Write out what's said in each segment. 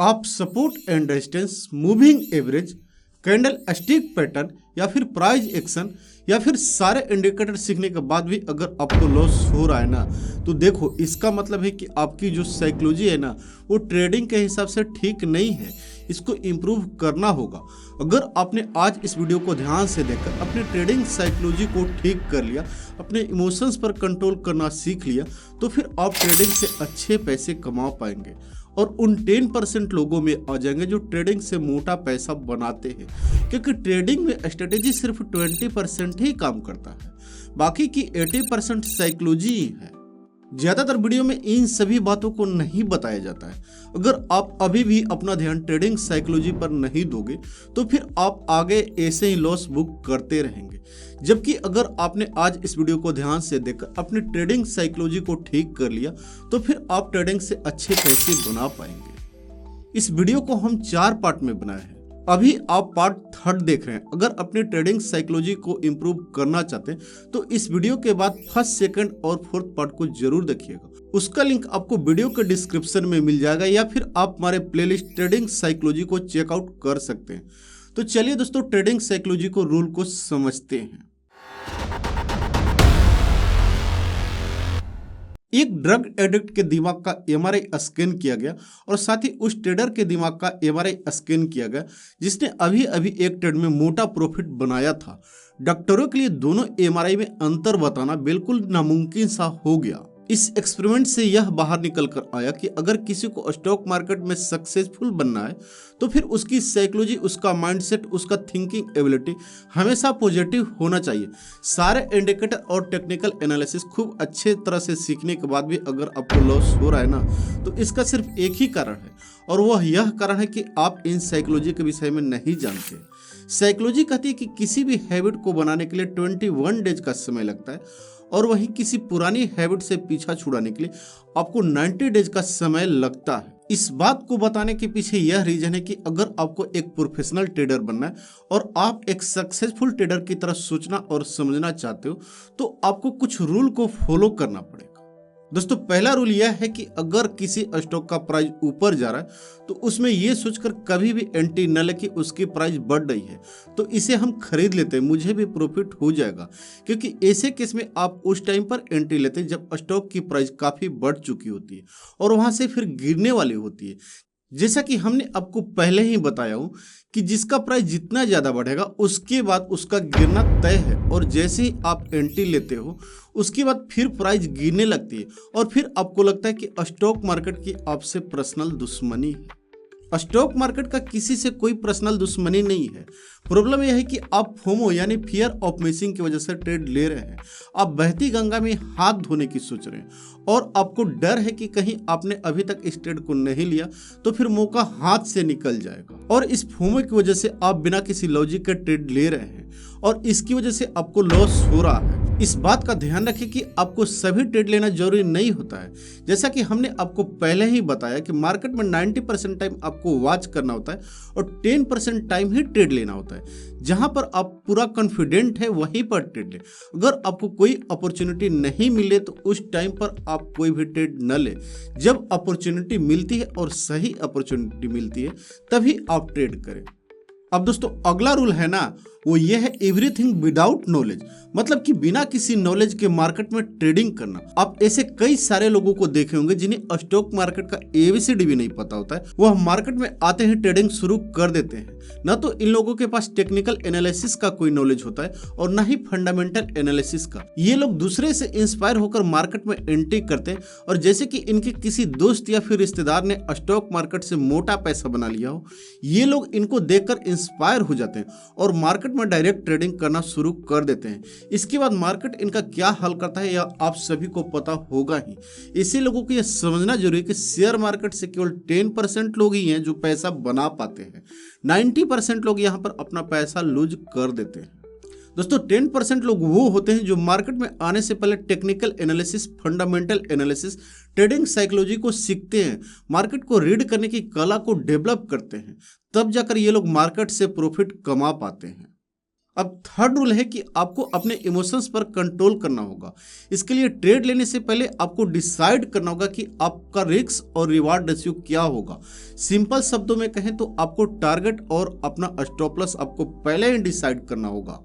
आप support and resistance, moving average, candle stick pattern या फिर प्राइस एक्शन या फिर सारे इंडिकेटर सीखने के बाद भी अगर आपको लॉस हो रहा है ना, तो देखो इसका मतलब है कि आपकी जो साइकोलॉजी है ना वो ट्रेडिंग के हिसाब से ठीक नहीं है। इसको इम्प्रूव करना होगा। अगर आपने आज इस वीडियो को ध्यान से देखकर अपने ट्रेडिंग साइकोलॉजी को ठीक कर लिया, अपने इमोशंस पर कंट्रोल करना सीख लिया, तो फिर आप ट्रेडिंग से अच्छे पैसे कमा पाएंगे और उन 10% लोगों में आ जाएंगे जो ट्रेडिंग से मोटा पैसा बनाते हैं। क्योंकि ट्रेडिंग में स्ट्रेटेजी सिर्फ 20% ही काम करता है, बाकी की 80% साइकोलॉजी ही है। ज़्यादातर वीडियो में इन सभी बातों को नहीं बताया जाता है। अगर आप अभी भी अपना ध्यान ट्रेडिंग साइकोलॉजी पर नहीं दोगे तो फिर आप आगे ऐसे ही लॉस बुक करते रहेंगे। जबकि अगर आपने आज इस वीडियो को ध्यान से देखकर अपनी ट्रेडिंग साइकोलॉजी को ठीक कर लिया तो फिर आप ट्रेडिंग से अच्छे पैसे बना पाएंगे। इस वीडियो को हम 4 पार्ट में बनाए हैं। अभी आप पार्ट 3 देख रहे हैं। अगर अपनी ट्रेडिंग साइकोलॉजी को इम्प्रूव करना चाहते हैं तो इस वीडियो के बाद 1st, 2nd और 4th पार्ट को जरूर देखिएगा। उसका लिंक आपको वीडियो के डिस्क्रिप्शन में मिल जाएगा या फिर आप हमारे प्लेलिस्ट ट्रेडिंग साइकोलॉजी को चेकआउट कर सकते हैं। तो चलिए दोस्तों, ट्रेडिंग साइकोलॉजी को रूल को समझते हैं। एक ड्रग एडिक्ट के दिमाग का एमआरआई स्कैन किया गया और साथ ही उस ट्रेडर के दिमाग का एमआरआई स्कैन किया गया जिसने अभी अभी एक ट्रेड में मोटा प्रॉफिट बनाया था। डॉक्टरों के लिए दोनों एमआरआई में अंतर बताना बिल्कुल नामुमकिन सा हो गया। इस एक्सपेरिमेंट से यह बाहर निकल कर आया कि अगर किसी को स्टॉक मार्केट में सक्सेसफुल बनना है तो फिर उसकी साइकोलॉजी, उसका माइंडसेट, उसका थिंकिंग एबिलिटी हमेशा पॉजिटिव होना चाहिए। सारे इंडिकेटर और टेक्निकल एनालिसिस खूब अच्छे तरह से सीखने के बाद भी अगर आपको लॉस हो रहा है ना, तो इसका सिर्फ एक ही कारण है और वह यह कारण है कि आप इन साइकोलॉजी के विषय में नहीं जानते। साइकोलॉजी कहती है कि किसी भी हैबिट को बनाने के लिए 21 डेज का समय लगता है और वहीं किसी पुरानी हैबिट से पीछा छुड़ाने के लिए आपको 90 डेज का समय लगता है। इस बात को बताने के पीछे यह रीजन है कि अगर आपको एक प्रोफेशनल ट्रेडर बनना है और आप एक सक्सेसफुल ट्रेडर की तरह सोचना और समझना चाहते हो तो आपको कुछ रूल को फॉलो करना पड़ेगा। दोस्तों, पहला रूल यह है कि अगर किसी स्टॉक का प्राइस ऊपर जा रहा है तो उसमें यह सोचकर कभी भी एंट्री न ले कि उसकी प्राइस बढ़ रही है तो इसे हम खरीद लेते हैं, मुझे भी प्रॉफिट हो जाएगा। क्योंकि ऐसे केस में आप उस टाइम पर एंट्री लेते हैं जब स्टॉक की प्राइस काफ़ी बढ़ चुकी होती है और वहाँ से फिर गिरने वाली होती है। जैसा कि हमने आपको पहले ही बताया हूँ कि जिसका प्राइस जितना ज़्यादा बढ़ेगा उसके बाद उसका गिरना तय है और जैसे ही आप एंट्री लेते हो उसके बाद फिर प्राइस गिरने लगती है और फिर आपको लगता है कि स्टॉक मार्केट की आपसे पर्सनल दुश्मनी है। स्टॉक मार्केट का किसी से कोई पर्सनल दुश्मनी नहीं है। प्रॉब्लम यह है कि आप फोमो यानी फियर ऑफ मिसिंग की वजह से ट्रेड ले रहे हैं। आप बहती गंगा में हाथ धोने की सोच रहे हैं और आपको डर है कि कहीं आपने अभी तक इस ट्रेड को नहीं लिया तो फिर मौका हाथ से निकल जाएगा और इस फोमो की वजह से आप बिना किसी लॉजिक के ट्रेड ले रहे हैं और इसकी वजह से आपको लॉस हो रहा है। इस बात का ध्यान रखें कि आपको सभी ट्रेड लेना जरूरी नहीं होता है। जैसा कि हमने आपको पहले ही बताया कि मार्केट में 90% टाइम आपको वॉच करना होता है और 10% टाइम ही ट्रेड लेना होता है। जहां पर आप पूरा कॉन्फिडेंट है वहीं पर ट्रेड लें। अगर आपको कोई अपॉर्चुनिटी नहीं मिले तो उस टाइम पर आप कोई भी ट्रेड न ले। जब अपॉर्चुनिटी मिलती है और सही अपॉर्चुनिटी मिलती है तभी आप ट्रेड करें। अब दोस्तों, अगला रूल है ना वो ये है एवरीथिंग विदाउट नॉलेज, मतलब कि बिना किसी नॉलेज के मार्केट में ट्रेडिंग करना। आप ऐसे कई सारे लोगों को देखे होंगे जिन्हें स्टॉक मार्केट का एबीसीडी भी नहीं पता होता है। वह मार्केट में आते ही ट्रेडिंग शुरू कर देते हैं। न तो इन लोगों के पास टेक्निकल एनालिसिस का कोई नॉलेज होता है और न ही फंडामेंटल एनालिसिस का। ये लोग दूसरे से इंस्पायर होकर मार्केट में एंट्री करते हैं और जैसे कि इनके किसी दोस्त या फिर रिश्तेदार ने स्टॉक मार्केट से मोटा पैसा बना लिया हो, ये लोग इनको देखकर इंस्पायर हो जाते हैं और मार्केट में डायरेक्ट ट्रेडिंग करना शुरू कर देते हैं। इसके बाद मार्केट इनका क्या हाल करता है यह आप सभी को पता होगा ही। ऐसे लोगों को यह समझना जरूरी है कि शेयर मार्केट से केवल 10% लोग ही हैं जो पैसा बना पाते हैं। 90% लोग यहाँ पर अपना पैसा लूज कर देते हैं। दोस्तों, 10% लोग वो होते हैं जो मार्केट में आने से पहले technical analysis, fundamental analysis, trading psychology को सीखते हैं, मार्केट को रीड करने की कला को डेवलप करते हैं, तब जाकर ये लोग मार्केट से प्रॉफिट कमा पाते हैं। अब थर्ड रूल है कि आपको अपने इमोशंस पर कंट्रोल करना होगा। इसके लिए ट्रेड लेने से पहले आपको डिसाइड करना होगा कि आपका रिस्क और रिवार्ड रेशियो क्या होगा। सिंपल शब्दों में कहें तो आपको टारगेट और अपना स्टॉप लॉस आपको पहले ही डिसाइड करना होगा।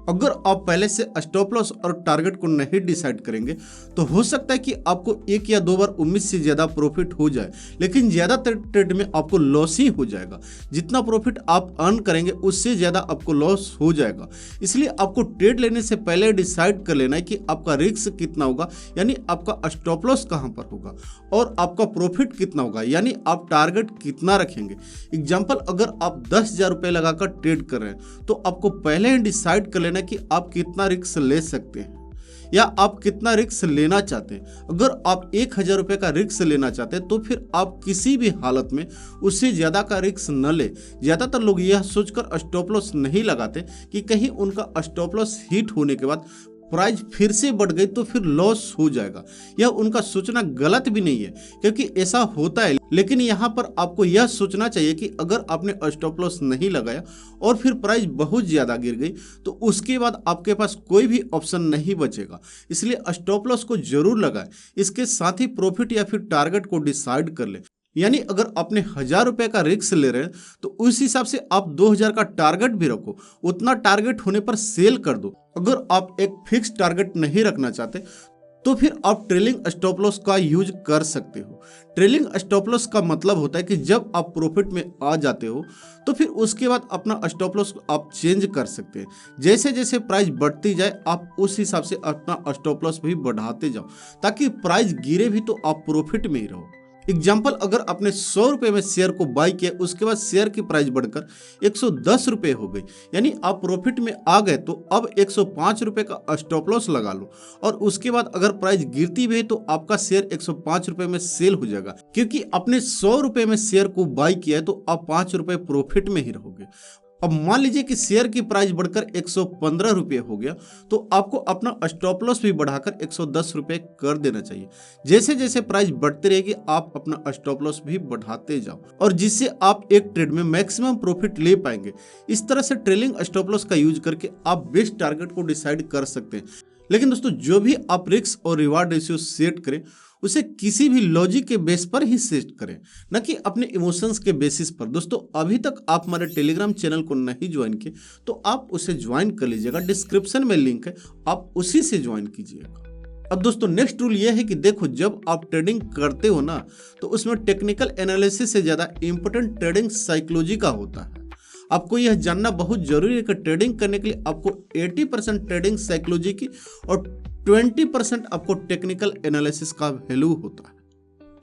अगर आप पहले से स्टॉप लॉस और टारगेट को नहीं डिसाइड करेंगे तो हो सकता है कि आपको एक या दो बार उम्मीद से ज़्यादा प्रॉफिट हो जाए, लेकिन ज़्यादातर ट्रेड में आपको लॉस ही हो जाएगा। जितना प्रॉफिट आप अर्न करेंगे उससे ज़्यादा आपको लॉस हो जाएगा। इसलिए आपको ट्रेड लेने से पहले डिसाइड कर लेना है कि आपका रिस्क कितना होगा, यानी आपका स्टॉप लॉस कहाँ पर होगा, और आपका प्रॉफिट कितना होगा, यानी आप टारगेट कितना रखेंगे। एग्जाम्पल, अगर आप 10,000 रुपये लगाकर ट्रेड कर रहे हैं तो आपको पहले ही डिसाइड कर लेना कि आप कितना रिस्क ले सकते हैं या आप कितना रिस्क लेना चाहते हैं। अगर आप 1,000 रुपये का रिस्क लेना चाहते हैं तो फिर आप किसी भी हालत में उससे ज़्यादा का रिस्क न ले। ज़्यादातर लोग यह सोचकर स्टॉप लॉस नहीं लगाते कि कहीं उनका स्टॉप लॉस हिट होने के बाद प्राइस फिर से बढ़ गई तो फिर लॉस हो जाएगा। यह उनका सोचना गलत भी नहीं है, क्योंकि ऐसा होता है, लेकिन यहाँ पर आपको यह सोचना चाहिए कि अगर आपने स्टॉप लॉस नहीं लगाया और फिर प्राइस बहुत ज़्यादा गिर गई तो उसके बाद आपके पास कोई भी ऑप्शन नहीं बचेगा। इसलिए स्टॉप लॉस को जरूर लगाएं। इसके साथ ही प्रॉफिट या फिर टारगेट को डिसाइड कर लें। यानी अगर आपने 1,000 रुपये का रिस्क ले रहे हैं तो उस हिसाब से आप 2,000 का टारगेट भी रखो। उतना टारगेट होने पर सेल कर दो। अगर आप एक फिक्स टारगेट नहीं रखना चाहते तो फिर आप ट्रेलिंग स्टॉप लॉस का यूज कर सकते हो। ट्रेलिंग स्टॉप लॉस का मतलब होता है कि जब आप प्रॉफिट में आ जाते हो तो फिर उसके बाद अपना स्टॉप लॉस आप चेंज कर सकते हैं। जैसे जैसे प्राइस बढ़ती जाए आप उस हिसाब से अपना स्टॉप लॉस भी बढ़ाते जाओ, ताकि प्राइस गिरे भी तो आप प्रॉफिट में ही रहो। एग्जाम्पल, अगर आपने 100 रुपये में शेयर को बाई किया, उसके बाद शेयर की प्राइस बढ़कर 110 रुपये हो गई, यानी आप प्रॉफिट में आ गए, तो अब 105 रुपये का स्टॉप लॉस लगा लो। और उसके बाद अगर प्राइस गिरती भी है तो आपका शेयर 105 रुपये में सेल हो जाएगा, क्योंकि आपने 100 रुपये में शेयर को बाई किया है तो आप 5 रुपये प्रॉफिट में ही रहोगे। अब मान लीजिए कि शेयर की प्राइस बढ़कर 115 रुपये हो गया, तो आपको अपना स्टॉप लॉस भी बढ़ाकर 110 रुपये कर देना चाहिए। जैसे जैसे प्राइस बढ़ती रहेगी आप अपना स्टॉप लॉस भी बढ़ाते जाओ, और जिससे आप एक ट्रेड में मैक्सिमम प्रॉफिट ले पाएंगे। इस तरह से ट्रेलिंग स्टॉप लॉस का यूज करके आप बेस्ट टारगेट को डिसाइड कर सकते हैं। लेकिन दोस्तों, जो भी आप रिस्क और रिवार्ड रेशियो सेट करें उसे किसी भी लॉजिक के बेस पर ही सेट करें, न कि अपने इमोशंस के बेसिस पर। दोस्तों, अभी तक आप हमारे टेलीग्राम चैनल को नहीं ज्वाइन किए तो आप उसे ज्वाइन कर लीजिएगा। डिस्क्रिप्शन में लिंक है, आप उसी से ज्वाइन कीजिएगा। अब दोस्तों, नेक्स्ट रूल यह है कि देखो, जब आप ट्रेडिंग करते हो ना तो उसमें टेक्निकल एनालिसिस से ज़्यादा इंपॉर्टेंट ट्रेडिंग साइकोलॉजी का होता है। आपको यह जानना बहुत जरूरी है कि ट्रेडिंग करने के लिए आपको 80% ट्रेडिंग साइकोलॉजी की और 20% आपको टेक्निकल एनालिसिस का वैल्यू होता है।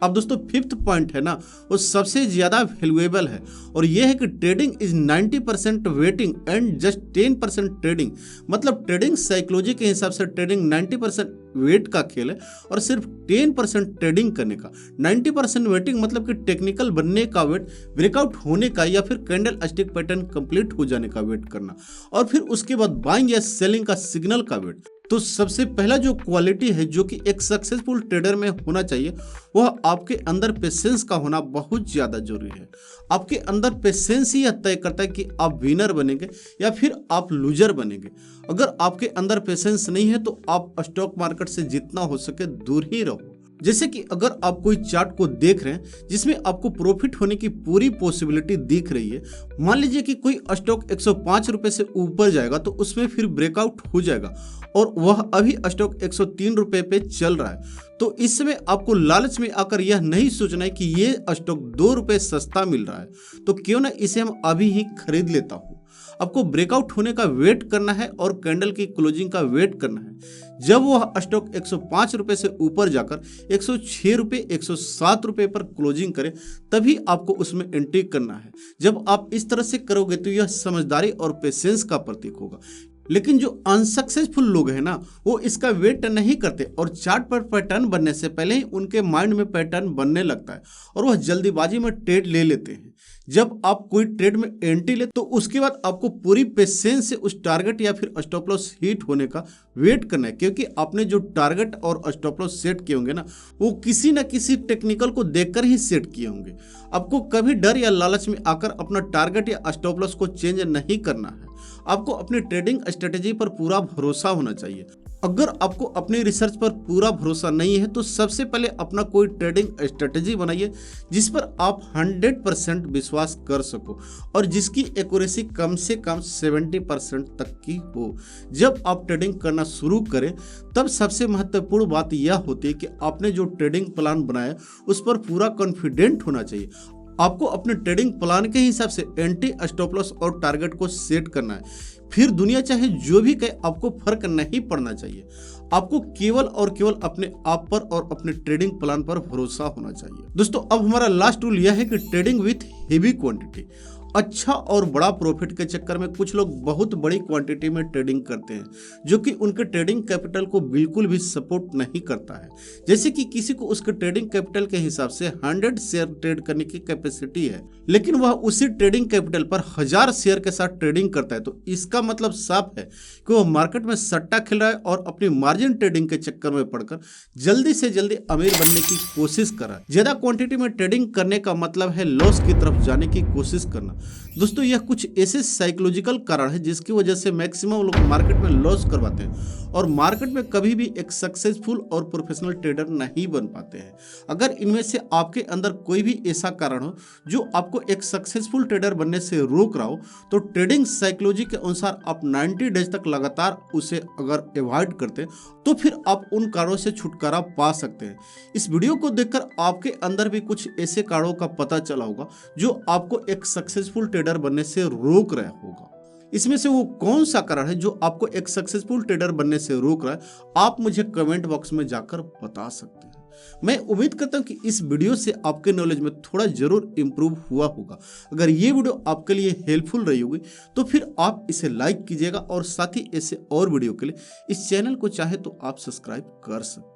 अब दोस्तों, फिफ्थ पॉइंट है ना, वो सबसे ज्यादा वैल्यूएबल है, और यह है कि trading is 90% waiting and just 10% trading. मतलब ट्रेडिंग साइकोलॉजी के हिसाब से ट्रेडिंग 90% वेट का खेल है और सिर्फ 10% ट्रेडिंग करने का। 90% वेटिंग मतलब कि टेक्निकल बनने का वेट, ब्रेकआउट होने का या फिर कैंडल स्टिक पैटर्न कंप्लीट हो जाने का वेट करना, और फिर उसके बाद बाइंग या सेलिंग का सिग्नल का वेट। तो सबसे पहला जो क्वालिटी है जो कि एक सक्सेसफुल ट्रेडर में होना चाहिए, वह आपके अंदर पेशेंस का होना बहुत ज़्यादा जरूरी है। आपके अंदर पेशेंस ही यह तय करता है कि आप विनर बनेंगे या फिर आप लूजर बनेंगे। अगर आपके अंदर पेशेंस नहीं है तो आप स्टॉक मार्केट से जितना हो सके दूर ही रहो। जैसे कि अगर आप कोई चार्ट को देख रहे हैं जिसमें आपको प्रॉफिट होने की पूरी पॉसिबिलिटी दिख रही है, मान लीजिए कि कोई स्टॉक 105 रुपये से ऊपर जाएगा तो उसमें फिर ब्रेकआउट हो जाएगा और वह अभी स्टॉक 103 रुपये पे चल रहा है, तो इस समय आपको लालच में आकर यह नहीं सोचना है कि ये स्टॉक 2 रुपये सस्ता मिल रहा है तो क्यों ना इसे हम अभी ही खरीद लेता हूँ। आपको ब्रेकआउट होने का वेट करना है और कैंडल की क्लोजिंग का वेट करना है। जब वह स्टॉक 105 रुपये से ऊपर जाकर 106 रुपये 107 रुपये पर क्लोजिंग करे तभी आपको उसमें एंट्री करना है। जब आप इस तरह से करोगे तो यह समझदारी और पेशेंस का प्रतीक होगा। लेकिन जो अनसक्सेसफुल लोग हैं ना, वो इसका वेट नहीं करते और चार्ट पर पैटर्न बनने से पहले ही उनके माइंड में पैटर्न बनने लगता है और वह जल्दीबाजी में ट्रेड ले लेते हैं। जब आप कोई ट्रेड में एंट्री ले तो उसके बाद आपको पूरी पेशेंस से उस टारगेट या फिर स्टॉप लॉस हिट होने का वेट करना है, क्योंकि आपने जो टारगेट और स्टॉप लॉस सेट किए होंगे ना, वो किसी न किसी टेक्निकल को देखकर ही सेट किए होंगे। आपको कभी डर या लालच में आकर अपना टारगेट या स्टॉप लॉस को चेंज नहीं करना है। आपको अपनी ट्रेडिंग स्ट्रेटेजी पर पूरा भरोसा होना चाहिए। अगर आपको अपनी रिसर्च पर पूरा भरोसा नहीं है तो सबसे पहले अपना कोई ट्रेडिंग स्ट्रेटेजी बनाइए जिस पर आप 100% विश्वास कर सको और जिसकी एक्यूरेसी कम से कम 70% तक की हो। जब आप ट्रेडिंग करना शुरू करें तब सबसे महत्वपूर्ण बात यह होती है कि आपने जो ट्रेडिंग प्लान बनाया उस पर पूरा कॉन्फिडेंट होना चाहिए। आपको अपने ट्रेडिंग प्लान के हिसाब से एंटी स्टॉप लॉस और टारगेट को सेट करना है। फिर दुनिया चाहे जो भी कहे आपको फर्क नहीं पड़ना चाहिए। आपको केवल और केवल अपने आप पर और अपने ट्रेडिंग प्लान पर भरोसा होना चाहिए। दोस्तों अब हमारा लास्ट टूल यह है कि ट्रेडिंग विथ हेवी क्वांटिटी। अच्छा और बड़ा प्रॉफिट के चक्कर में कुछ लोग बहुत बड़ी क्वांटिटी में ट्रेडिंग करते हैं जो कि उनके ट्रेडिंग कैपिटल को बिल्कुल भी सपोर्ट नहीं करता है। जैसे कि किसी को उसके ट्रेडिंग कैपिटल के हिसाब से 100 शेयर ट्रेड करने की कैपेसिटी है लेकिन वह उसी ट्रेडिंग कैपिटल पर 1000 शेयर के साथ ट्रेडिंग करता है तो इसका मतलब साफ है कि वह मार्केट में सट्टा खेल रहा है और अपनी मार्जिन ट्रेडिंग के चक्कर में पड़कर जल्दी से जल्दी अमीर बनने की कोशिश कर रहा है। ज्यादा क्वांटिटी में ट्रेडिंग करने का मतलब है लॉस की तरफ जाने की कोशिश करना। दोस्तों यह कुछ ऐसे साइकोलॉजिकल कारण है जिसकी वजह से मैक्सिमम लोग मार्केट में लॉस करवाते हैं और मार्केट में कभी भी एक सक्सेसफुल और प्रोफेशनल ट्रेडर नहीं बन पाते हैं। अगर इनमें से आपके अंदर कोई भी ऐसा कारण हो जो आपको एक सक्सेसफुल ट्रेडर बनने से रोक रहा हो तो ट्रेडिंग साइकोलॉजी के अनुसार आप 90 डेज तक लगातार उसे अगर अवॉइड करते तो फिर आप उन कारणों से छुटकारा पा सकते हैं। इस वीडियो को देखकर आपके अंदर भी कुछ ऐसे कारणों का पता चला होगा जो आपको एक सक्सेसफुल ट्रेडर बनने से रोक रहा होगा। इसमें से वो कौन सा कारण है जो आपको एक सक्सेसफुल ट्रेडर बनने से रोक रहा है आप मुझे कमेंट बॉक्स में जाकर बता सकते हैं। मैं उम्मीद करता हूं कि इस वीडियो से आपके नॉलेज में थोड़ा जरूर इंप्रूव हुआ होगा। अगर ये वीडियो आपके लिए हेल्पफुल रही होगी तो फिर आप इसे लाइक कीजिएगा और साथ ही ऐसे और वीडियो के लिए इस चैनल को चाहे तो आप सब्सक्राइब कर सकते हैं।